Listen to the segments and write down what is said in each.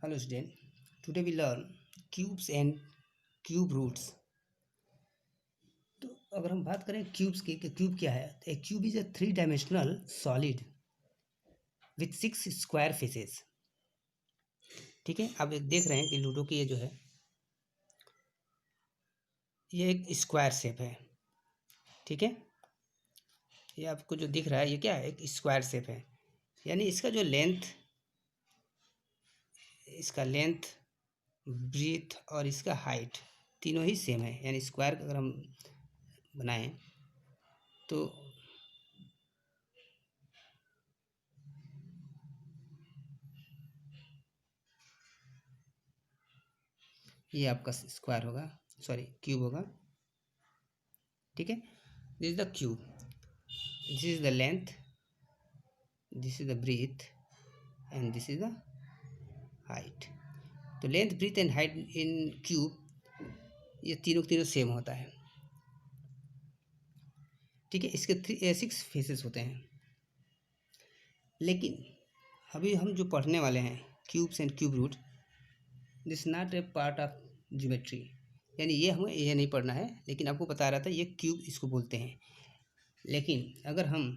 Hello student, today we learn cubes and cube roots. तो अगर हम बात करें क्यूब्स की कि क्यूब क्या है, तो एक cube is a 3 dimensional solid with 6 square faces. ठीक है, आप देख रहे हैं कि लूडो की ये जो है ये एक स्क्वायर शेप है. ठीक है, ये आपको जो दिख रहा है ये क्या है, एक स्क्वायर शेप है. यानी इसका लेंथ ब्रीथ और इसका हाइट तीनों ही सेम है. यानी स्क्वायर अगर हम बनाएं तो ये आपका स्क्वायर होगा, सॉरी क्यूब होगा. ठीक है, this is the cube, this is the length, this is the breadth and this is the height. तो length breadth and height in cube ये तीनों सेम होता है. ठीक है, इसके 6 फेसेस होते हैं. लेकिन अभी हम जो पढ़ने वाले हैं cubes and cube root, this not a part of geometry. यानी ये हमें ये नहीं पढ़ना है, लेकिन आपको बता रहा था ये क्यूब इसको बोलते हैं. लेकिन अगर हम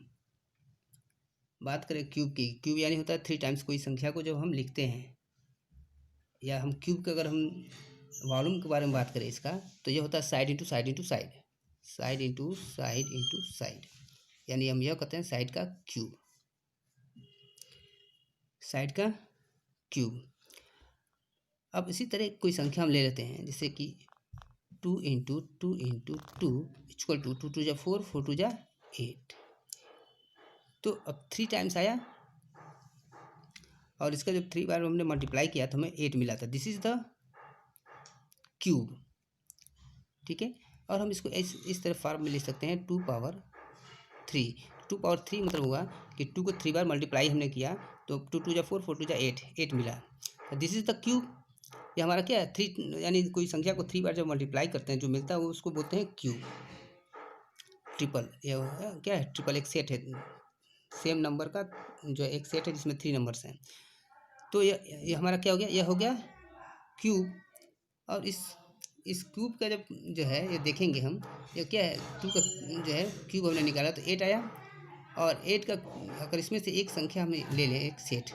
बात करें क्यूब की, क्यूब यानी होता है 3 टाइम्स कोई संख्या को जब हम लिखते हैं, या हम क्यूब का अगर हम वॉल्यूम के बारे में बात करें इसका, तो ये होता है side into side into side, side into side into side. यानी हम यह कहते हैं साइड का क्यूब, साइड का क्यूब. अब इसी तरह कोई संख्या हम ले लेते हैं, जैसे कि 2 इंटू 2 इंटू 2 इक्वल टू 2 2 जा 4 4 2 जा 8. तो अब 3 टाइम्स आया और इसका जब 3 बार हमने मल्टीप्लाई किया तो हमें 8 मिला था. This is the cube. ठीक है, और हम इसको इस तरह फॉर्म में लिख सकते हैं 2 पावर 3. 2 पावर 3 मतलब हुआ कि 2 को 3 बार मल्टीप्लाई हमने किया तो 2 2 जा 4 4 2 जा 8 मिला. This is the cube. ये हमारा क्या है 3, यानी कोई संख्या को 3 बार जब मल्टीप्लाई करते हैं जो मिलता है वो उसको बोलते हैं क्यूब. ट्रिपल, ये क्या है, ट्रिपल एक सेट है सेम नंबर का, जो एक सेट है जिसमें 3 नंबर्स हैं. तो ये हमारा क्या हो गया, यह हो गया क्यूब. और इस क्यूब का जब जो है ये देखेंगे हम, ये क्या है, 2 का जो है क्यूब हमने निकाला तो 8 आया. और 8 का अगर इसमें से एक संख्या हम ले लें, एक सेट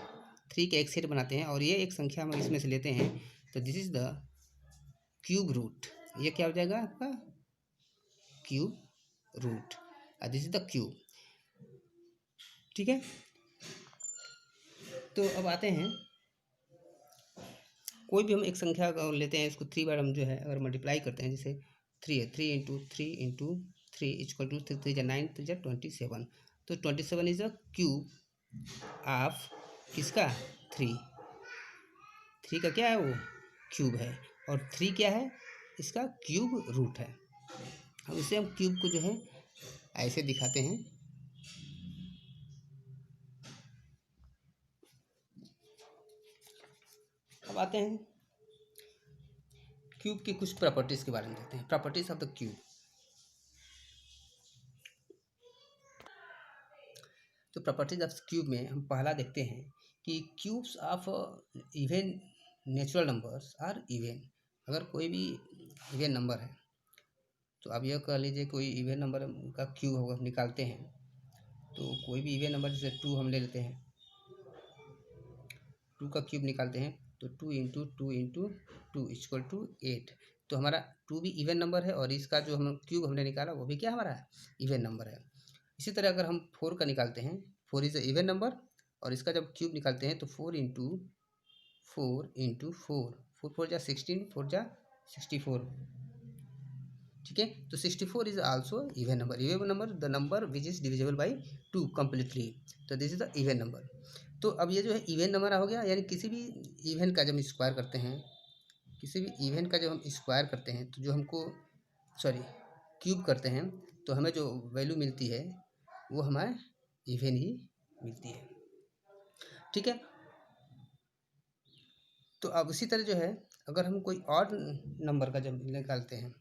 3 का एक सेट बनाते हैं और ये एक संख्या हम इसमें से लेते हैं, तो this is the cube root. ये क्या हो जाएगा आपका cube root, this is the cube. ठीक है, तो अब आते हैं, कोई भी हम एक संख्या को लेते हैं, इसको 3 बार हम जो है अगर मल्टीप्लाई करते हैं, जैसे 3 है, 3 इंटू 3 इंटू 3 इक्वल टू 3 3 जा 9 3 जा 27. तो 27 इज अ क्यूब ऑफ किसका 3 का क्या है वो क्यूब है, और 3 क्या है इसका क्यूब रूट है. अब इसे हम क्यूब को जो है ऐसे दिखाते हैं. अब आते हैं क्यूब की कुछ प्रॉपर्टीज़ के बारे में देखते हैं. Properties of the cube. तो प्रॉपर्टीज ऑफ क्यूब में हम पहला देखते हैं कि cubes of even natural numbers are even. अगर कोई भी इवन नंबर है, तो आप यह कह लीजिए कोई इवन नंबर का क्यूब होगा निकालते हैं, तो कोई भी इवन नंबर जैसे 2 हम ले लेते हैं, 2 का क्यूब निकालते हैं तो 2 इंटू 2 इंटू 2 इक्वल टू 8. तो हमारा 2 भी इवन नंबर है और इसका जो हम क्यूब हमने निकाला वो भी क्या हमारा इवन नंबर है. इसी तरह अगर हम 4 का निकालते हैं, 4 इज़ अ इवन नंबर, और इसका जब क्यूब निकालते हैं तो 4 इंटू 4 इंटू 4 4 4 जा 16 4 जा 64. ठीक है, तो 64 is also even number. Even number the number which is divisible by 2 completely. तो this is the even number. तो अब ये जो है इवन नंबर हो गया. यानी किसी भी इवेंट का जब हम स्क्वायर करते हैं, किसी भी इवेंट का जब हम स्क्वायर करते हैं तो जो हमको क्यूब करते हैं तो हमें जो वैल्यू मिलती है वो हमें इवन ही मिलती है. ठीक है, तो अब इसी तरह जो है अगर हम कोई ऑड नंबर का जब निकालते हैं,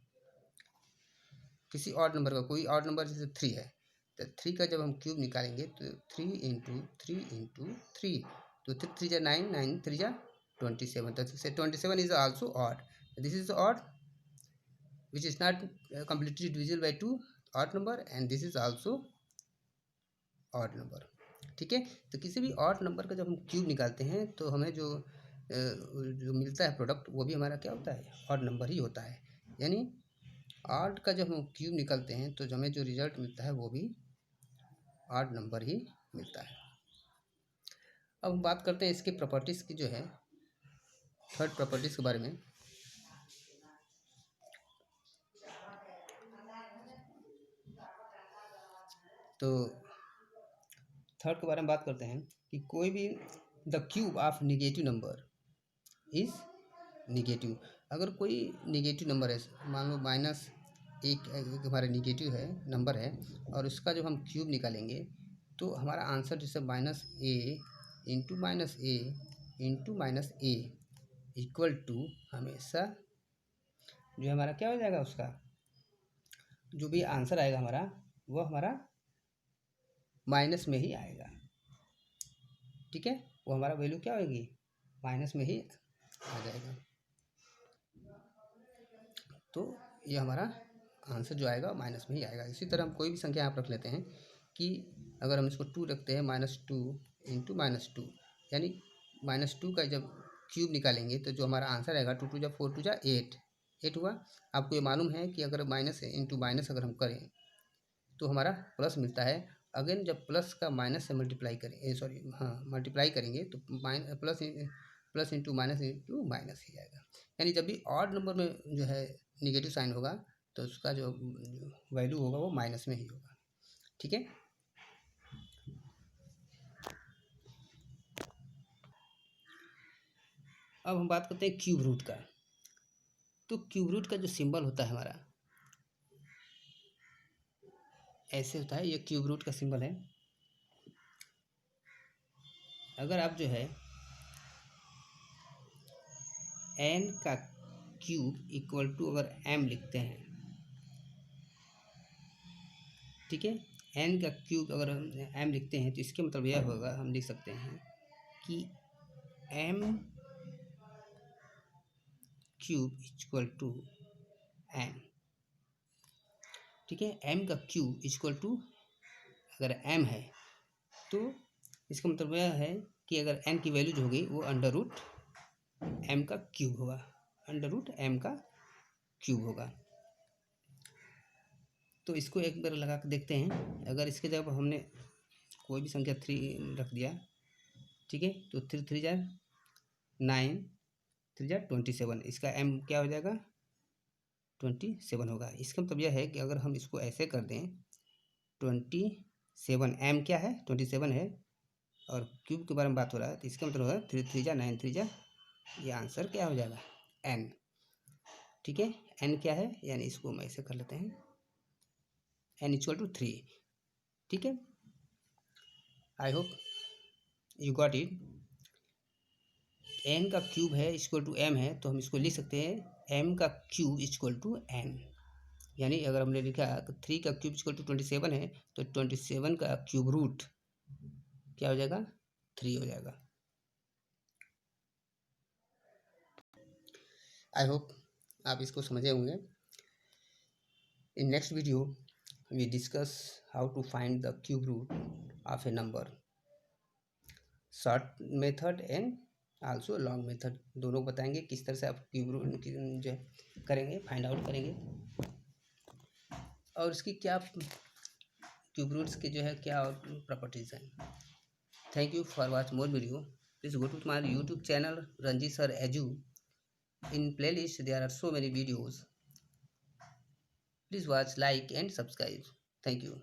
किसी ऑड नंबर का, कोई ऑड नंबर जैसे 3 है, तो 3 का जब हम क्यूब निकालेंगे तो 3 इंटू 3 इंटू 3, तो 3 3 जा 9 9 3 जा 27. So 27 is also odd. This is odd, which is not completely divisible by 2, odd number, and this is also odd number. ठीक है, तो किसी भी ऑड नंबर का जब हम क्यूब निकालते हैं तो हमें जो मिलता है प्रोडक्ट वो भी हमारा क्या होता है, ऑड नंबर ही होता है। यानी ऑड का जब हम क्यूब निकालते हैं तो हमें जो रिजल्ट मिलता है वो भी ऑड नंबर ही मिलता है। अब हम बात करते हैं इसके प्रॉपर्टीज़ की, जो है थर्ड प्रॉपर्टीज़ के बारे में। तो थर्ड के बारे में बात करते हैं कि कोई भी the cube of negative number is negative. अगर कोई निगेटिव नंबर है, मान लो -1 हमारा निगेटिव है नंबर है, और उसका जब हम क्यूब निकालेंगे तो हमारा आंसर जैसे -a into -a equal to हमेशा जो हमारा क्या हो जाएगा, उसका जो भी आंसर आएगा हमारा वो हमारा माइनस में ही आएगा। ठीक है, वो हमारा वैल्यू क्या होगी, माइनस में ही आ जाएगा। तो ये हमारा आंसर जो आएगा माइनस में ही आएगा। इसी तरह हम कोई भी संख्या आप रख लेते हैं कि अगर हम इसको 2 रखते हैं, -2 इंटू -2, यानी -2 का जब क्यूब निकालेंगे तो जो हमारा आंसर आएगा 2 2 जा 4 2 जा 8 हुआ। आपको ये मालूम है कि अगर माइनस इंटू माइनस अगर हम करें तो हमारा प्लस मिलता है। अगेन जब प्लस का माइनस से मल्टीप्लाई मल्टीप्लाई करेंगे तो प्लस इंटू माइनस ही आएगा। यानी जब भी ऑड नंबर में जो है निगेटिव साइन होगा तो उसका जो वैल्यू होगा वो माइनस में ही होगा। ठीक है, अब हम बात करते हैं क्यूब रूट का। तो क्यूब रूट का जो सिंबल होता है हमारा ऐसे होता है, ये क्यूब रूट का सिंबल है। अगर आप जो है n का क्यूब इक्वल टू अगर m लिखते हैं, ठीक है, n का क्यूब अगर हम m लिखते हैं तो इसके मतलब यह होगा, हम लिख सकते हैं कि m cube equal to m। ठीक है, m का क्यूब इक्वल टू अगर m है तो इसका मतलब यह है कि अगर n की वैल्यू जो होगी वो √m का क्यूब होगा, √m का क्यूब होगा। तो इसको एक बार लगा कर देखते हैं। अगर इसके जब हमने कोई भी संख्या 3 रख दिया, ठीक है, तो 3 3 जा 9, 3 जा 27, इसका m क्या हो जाएगा, 27 होगा। इसका मतलब यह है कि अगर हम इसको ऐसे कर दें 27, m क्या है 27 है और क्यूब के बारे में बात हो रहा है, तो इसका मतलब होगा 3 3 जा 9, 3 जा, ये आंसर क्या हो जाएगा, n। ठीक है, n क्या है, यानी इसको हम ऐसे कर लेते हैं n इक्वल टू 3। ठीक है, I hope you got it. n का क्यूब है इक्वल टू m है, तो हम इसको लिख सकते हैं m का क्यूब इक्वल टू n। यानी अगर हमने लिखा 3 का क्यूब इक्वल टू 27 है तो 27 का क्यूब रूट क्या हो जाएगा, 3 हो जाएगा। आई होप आप इसको समझे होंगे। In next video we discuss how to find the cube root of a number, short method and also long method, दोनों बताएंगे किस तरह से आप क्यूब रूट जो करेंगे, फाइंड आउट करेंगे, और इसकी क्या क्यूब रूट्स की जो है क्या प्रॉपर्टीज़ हैं। Thank you for watch more video. Please go to my YouTube channel Ranjit sir Edu. In playlist there are so many videos. Please watch, like and subscribe. Thank you.